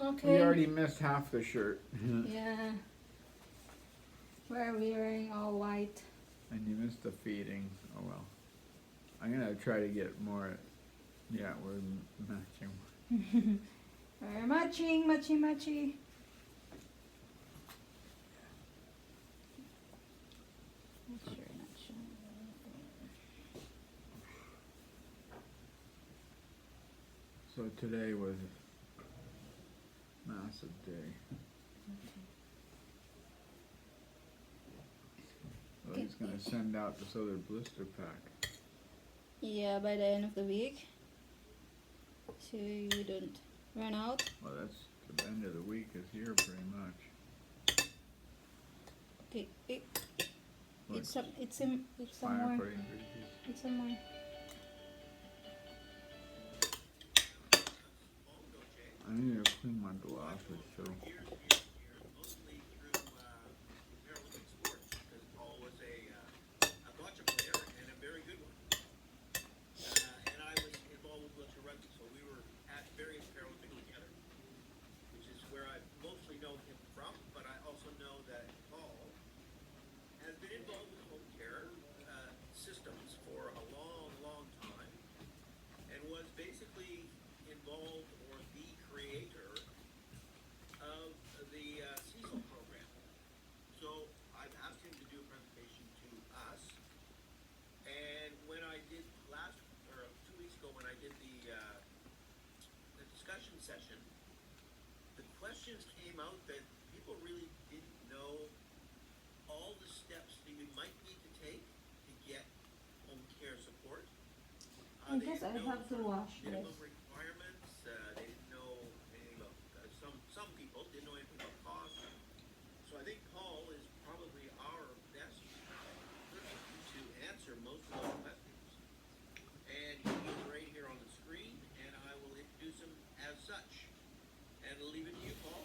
Okay. We already missed half the shirt. Yeah. Where are we wearing all white? And you missed the feeding. Oh well. I'm gonna try to get more. Yeah, we're matching. We're matching, matchy, matchy. Not sure, not sure. So today was a massive day. So he's gonna send out this other blister pack. Yeah, by the end of the week. So you don't run out. Well, that's the end of the week is here pretty much. Okay, Look, it's somewhere. firefighting duties. It's somewhere. I need to clean my glasses, so. Mostly through Paralympic sports, because Paul was a gotcha player and a very good one. And I was involved with wheelchair rugby, so we were at various Paralympics together, which is where I mostly know him from. But I also know that Paul has been involved with home care systems for a long, long time, and was basically involved or the creator of the CECL program. So I've asked him to do a presentation to us, and when I did 2 weeks ago, when I did the discussion session, the questions came out that people really didn't know all the steps that you might need to take to get home care support. I guess I have to wash minimum this. requirements. They didn't know anything about some people didn't know anything about cost. So I think Paul is probably our best person to answer most of those questions. And he is right here on the screen, and I will introduce him as such. And leave it to you, Paul.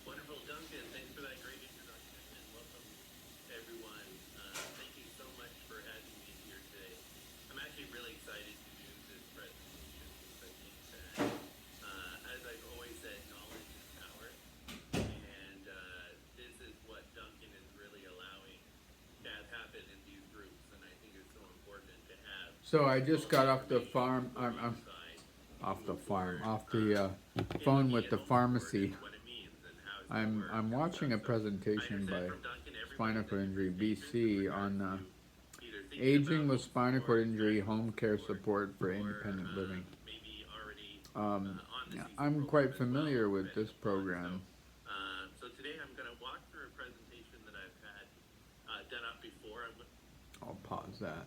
Wonderful, Duncan. Thanks for that great introduction, and welcome everyone. Thank you so much for having me here today. I'm actually really excited to do this presentation because I think that, as I've always said, knowledge is power, and this is what Duncan is really allowing to have happen in these groups, and I think it's so important to have. So I just got off the farm. I'm off the farm, off the phone with the pharmacy. I'm watching a presentation by Spinal Cord Injury BC on aging with spinal cord injury, home care support for independent living. I'm quite familiar with this program. So today I'm going to walk through a presentation that I've had done up before. I'll pause that.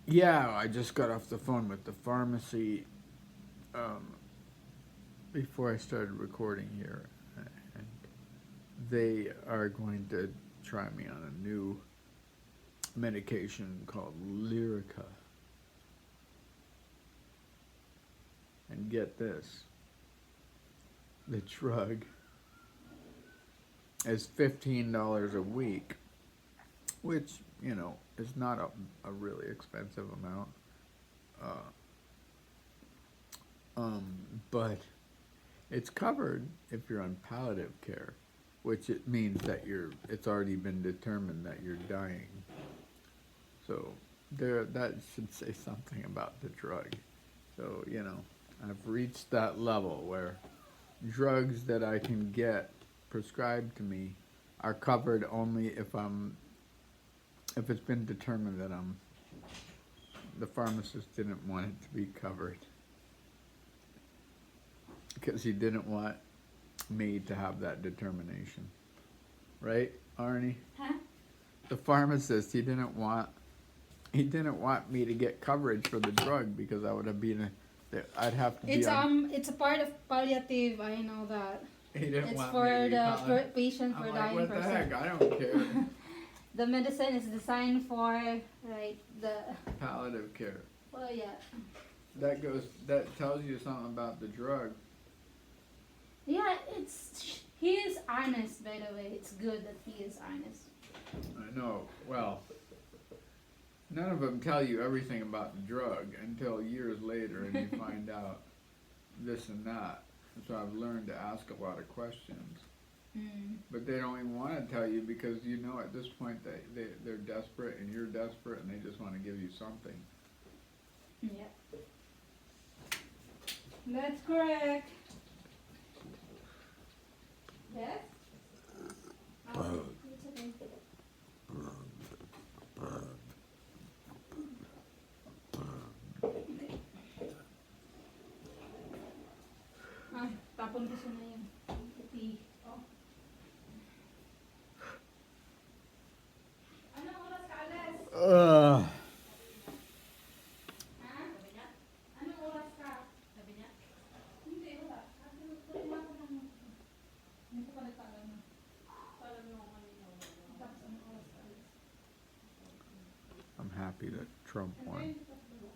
Yeah, I just got off the phone with the pharmacy before I started recording here, and they are going to try me on a new medication called Lyrica. And get this, the drug is $15 a week, which, you know, is not a really expensive amount. But it's covered if you're on palliative care, which it means that it's already been determined that you're dying. So that should say something about the drug. So, you know, I've reached that level where drugs that I can get prescribed to me are covered only if it's been determined that the pharmacist didn't want it to be covered. Because he didn't want me to have that determination. Right, Arnie? Huh? The pharmacist, he didn't want me to get coverage for the drug because I would have been I'd have to be It's a part of palliative, I know that. He didn't It's want for me to be the patient for I'm dying like, what the person. heck? I don't care. The medicine is designed for the Palliative care. well, yeah. That tells you something about the drug. Yeah, he is honest, by the way. It's good that he is honest. I know. Well, none of them tell you everything about the drug until years later, and you find out this and that. So I've learned to ask a lot of questions. But they don't even want to tell you because you know at this point they're desperate and you're desperate and they just want to give you something. Yeah. That's correct. Yes? Oh, it's okay. Ah, tapon ko siya na yun. Puti. Oh. Anong oras ka alas? Ha? Anong oras ka? Sabi niya? Hindi, wala. Kasi wala ko ng... Hindi ko pa nagpaalam na. Paalam na ako kanina. Tapos anong oras ka alas? I'm happy that Trump won.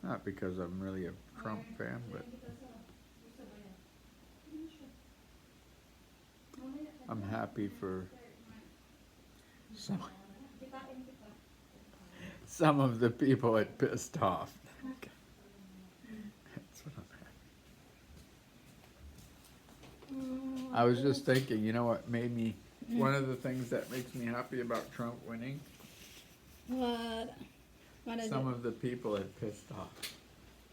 Not because I'm really a Trump fan, but I'm happy for some of the people it pissed off. That's what I'm happy. I was just thinking, you know what made me, one of the things that makes me happy about Trump winning, What? What is some it? of the people it pissed off.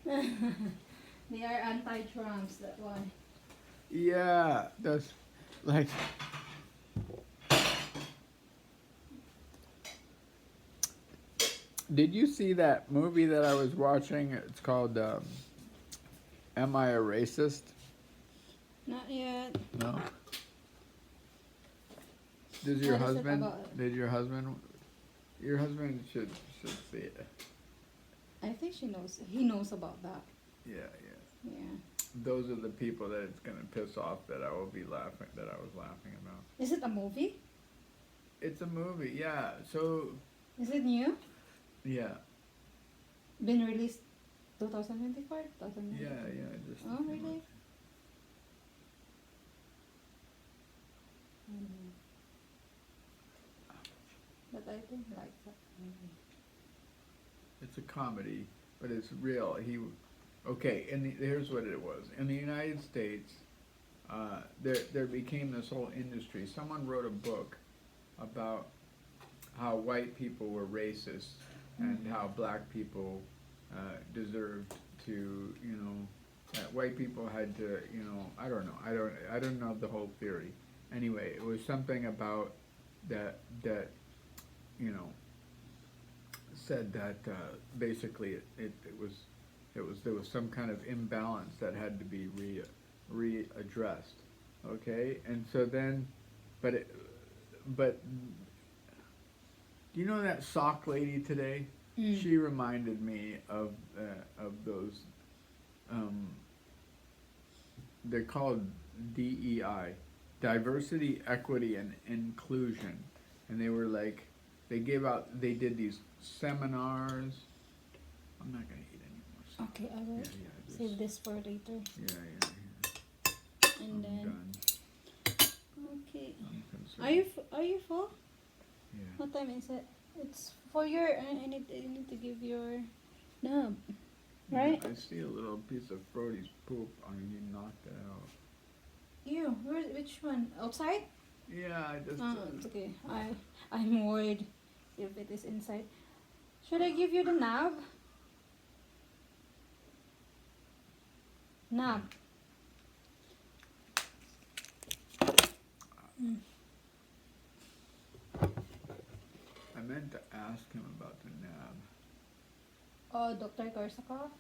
They are anti-Trumps, that why. Yeah, that's like, did you see that movie that I was watching? It's called Am I a Racist? Not yet. No. Does your What is it husband? about? Did your husband? Your husband should see it. I think she knows. He knows about that. Yeah, yeah. Yeah. Those are the people that it's gonna piss off that I will be laughing. That I was laughing about. Is it a movie? It's a movie. Yeah. So Is it new? yeah. Been released 2024? Yeah, yeah. Just. Oh, really? But I didn't like that movie. It's a comedy, but it's real. Okay, and here's what it was. In the United States, there became this whole industry. Someone wrote a book about how white people were racist and how black people deserved to, that white people had to, I don't know. I don't know the whole theory. Anyway, it was something about that, said that basically there was some kind of imbalance that had to be readdressed. Okay, and so then, but do you know that sock lady today? She reminded me of those. They're called DEI, diversity, equity, and inclusion, and they were like. They did these seminars. I'm not gonna eat anymore. Okay, I will Yeah, save this for later. Yeah. And I'm then, done. okay. I'm concerned. Are you full? Yeah. What time is it? It's for your. I need to give your nub, right? Yeah, I see a little piece of Frody's poop. I mean, you knocked it out. You. Which one? Outside? Yeah, I just. Oh, it's okay. I'm worried if it is inside. Should I give you the nub? Nub. I meant to ask him about the nab. Oh, Dr. Korsakov?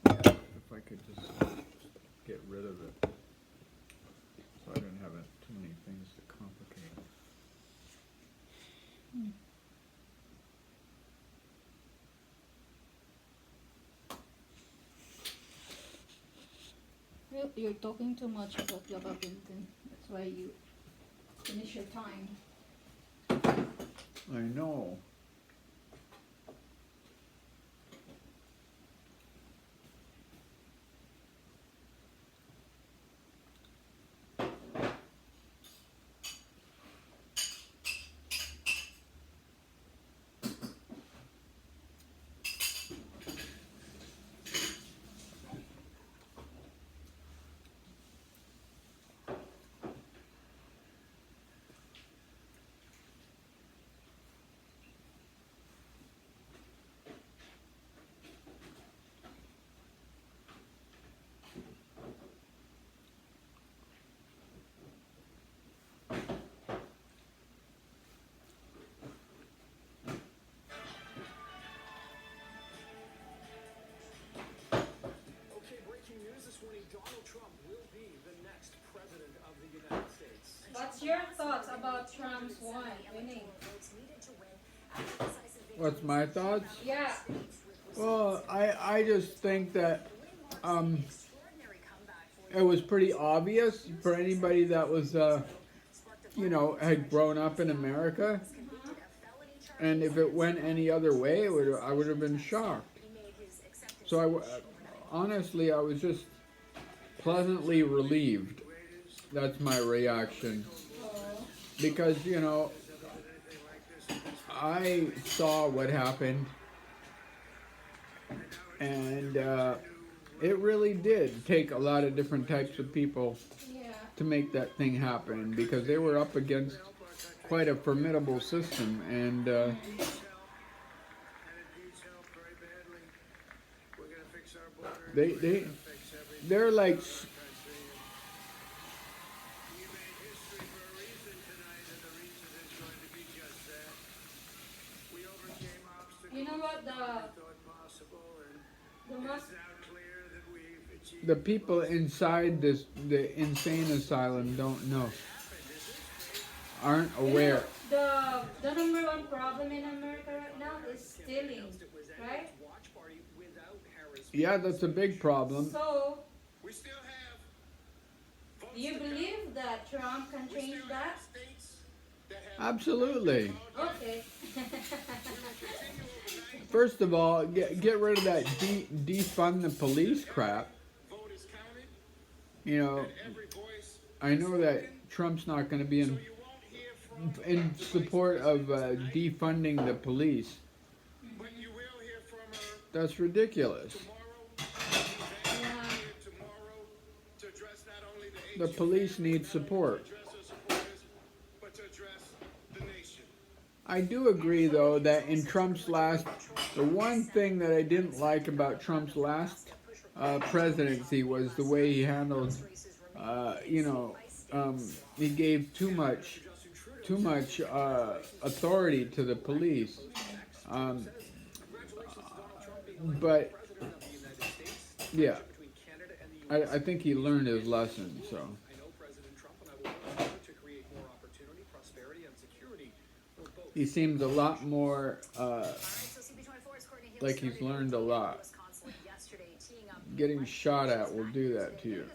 Yeah, if I could just get rid of it, so I don't have too many things to complicate. You're talking too much about Gabapinton. That's why you finish your time. I know. your thoughts about Trump's winning? What's my thoughts? Yeah. Well, I just think that it was pretty obvious for anybody that was, had grown up in America. And if it went any other way, I would have been shocked. So honestly, I was just pleasantly relieved. That's my reaction. Oh. Because, I saw what happened. And it really did take a lot of different types of people Yeah. to make that thing happen. Because they were up against quite a formidable system. And they're like... You know what the most The people inside the insane asylum don't know. Aren't aware. the number one problem in America right now is stealing, right? Yeah, that's a big problem. So We still have. do you believe that Trump can change that? States that have Absolutely. Okay. First of all, get rid of that defund the police crap. vote is counted, You know, and every voice. I know that Trump's not going to be So you won't hear from in support of defunding the police. but you will hear from her That's ridiculous. tomorrow. Yeah. Tomorrow to address not only The police need support. to address her supporters, but to address the nation. I do agree, though, that in Trump's the one thing that I didn't like about Trump's last presidency was the way he handled, he gave too much authority to the police. But yeah, I think he learned his lesson. So. I know President Trump, and I will work hard to create more opportunity, prosperity, and security for both. He seems a lot more like he's learned a lot. Getting shot at will do that to you.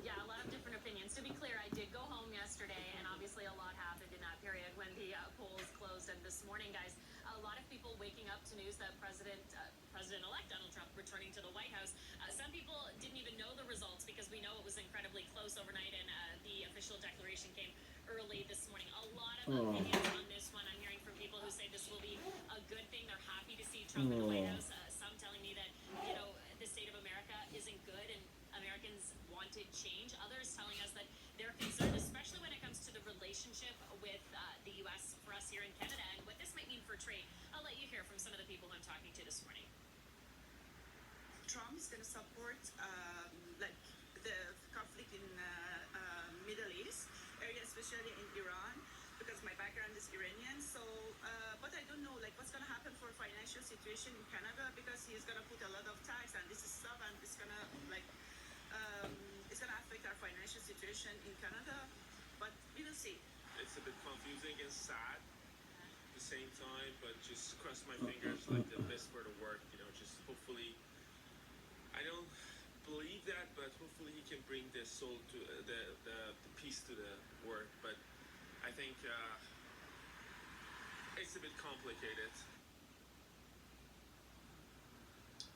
Yeah, a lot of different opinions. To be clear, I did go home yesterday, and obviously a lot happened in that period when the polls closed. And this morning, guys, a lot of people waking up to news that President-elect Donald Trump returning to the White House. Some people didn't even know the results because we know it was incredibly close overnight, and the official declaration came early this morning. A lot of opinions on this one. I'm hearing from people who say this will be a good thing. They're happy to see Trump in the White House. Some telling me that, the state of America isn't good and Americans wanted change. Others telling us that they're concerned, especially when it comes to the relationship with the U.S. for us here in Canada and what this might mean for trade. I'll let you hear from some of the people who I'm talking to this morning. Trump's going to support the conflict in Middle East area, especially in Iran, because my background is Iranian. So, but I don't know what's going to happen for financial situation in Canada, because he's going to put a lot of tax and this is stuff, and it's going to it's going to affect our financial situation in Canada. But we will see. It's a bit confusing and sad at the same time, but just cross my fingers like the best for the work, just hopefully. I don't believe that, but hopefully he can bring the soul to the peace to the work. But I think it's a bit complicated.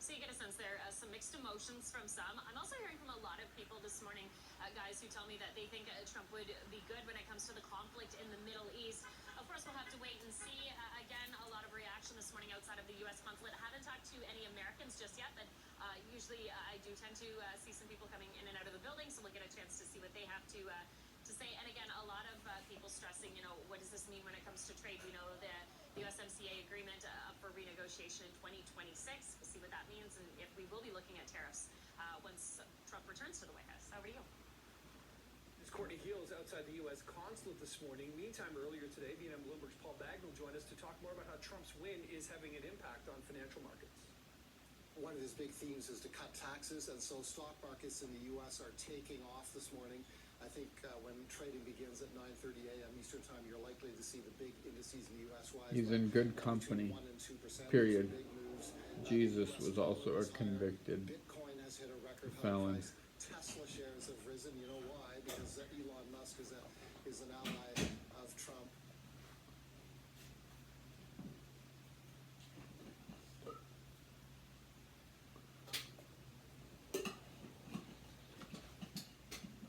So you get a sense there, some mixed emotions from some. I'm also hearing from a lot of people this morning, guys who tell me that they think Trump would be good when it comes to the conflict in the Middle East. Of course, we'll have to wait and see. Again, a lot of reaction this morning outside of the U.S. consulate. I haven't talked to any Americans just yet, but usually I do tend to see some people coming in and out of the building, so we'll get a chance to see what they have to say. And again, a lot of people stressing, what does this mean when it comes to trade? We know the USMCA agreement up for renegotiation in 2026. We'll see what that means, and if we will be looking at tariffs once Trump returns to the White House. Over to you. It's Courtney Heels outside the U.S. consulate this morning. Meantime, earlier today, BNN Bloomberg's Paul Bagnall joined us to talk more about how Trump's win is having an impact on financial markets. One of his big themes is to cut taxes, and so stock markets in the U.S. are taking off this morning. I think when trading begins at 9:30 a.m. Eastern Time, you're likely to see the big indices in the U.S. rise. He's in good company. 1% and 2%. Period. Big moves. Jesus The US was also a dollar is higher. convicted Bitcoin has hit a record high felon. price. Tesla shares have risen. You know why? Because Elon Musk is an ally of Trump.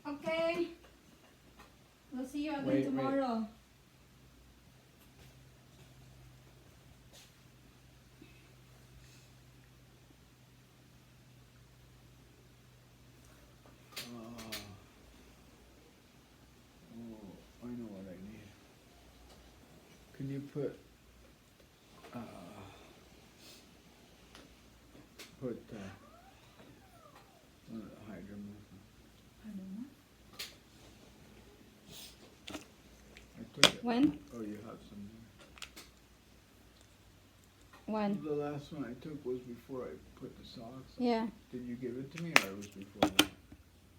Okay. We'll see you again Wait. tomorrow. Oh, I know what I need. Can you put one of the Hydra movement? I don't know. I took it. When? Oh, you have some When? there. The last one I took was before I put the socks on. Yeah, Did you give it to me, or it was before that?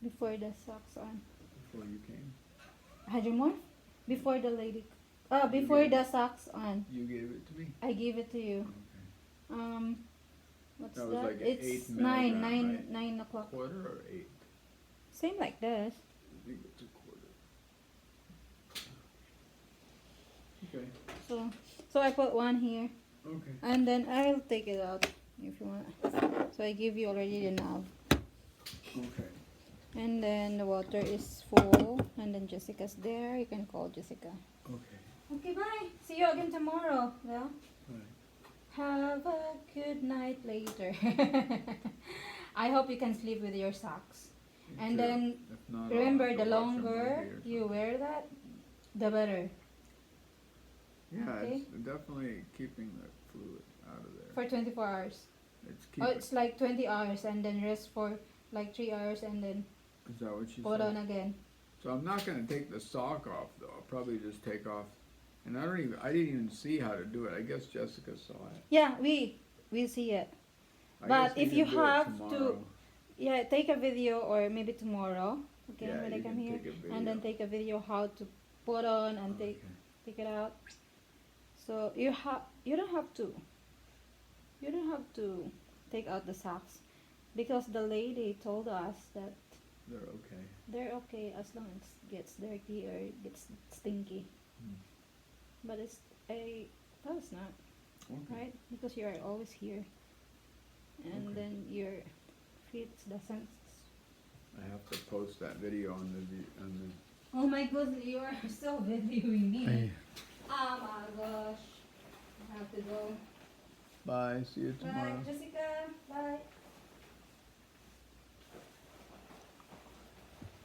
before the socks on. Before you came? Had you more? Before the lady. You Before gave the it- socks on. You gave it to me? I gave it to you. Okay. What's That that? was like an It's 8 nine, milligram, nine, right? 9 o'clock. Quarter or 8? Same like this. I think it's a quarter. Okay. So I put one here, Okay. and then I'll take it out if you want. So I give you already the knob. Okay. And then the water is full, and then Jessica's there. You can call Jessica. Okay. Okay, bye. See you again tomorrow. Well, Bye. have a good night later. I hope you can sleep with your socks. Me And too. then If not, I'll remember, have the to watch a longer movie or you something. wear that, the better. Yeah, okay. it's definitely keeping the fluid out of there. For 24 hours. It's Oh, keeping. it's like 20 hours, and then rest for like 3 hours, and then Is that what you put said? on again. So I'm not gonna take the sock off though. I'll probably just take off. And I didn't even see how to do it. I guess Jessica saw it. Yeah, we see it. I But guess we if can you do it have tomorrow. Yeah, take a video, or maybe tomorrow. Okay, Yeah, when I you come can here, take a and then video. take a video how to put on and Okay. take it out. So you don't have to take out the socks, because the lady told us that They're okay. they're okay as long as it gets dirty or it gets stinky. Hmm. But that was not Okay. right, because you are always here, and Okay. then your feet doesn't. I have to post that video on the. Oh my goodness, you are still videoing me. Hey. Oh my gosh. I have to go. Bye. See you tomorrow. Bye, Jessica. Bye.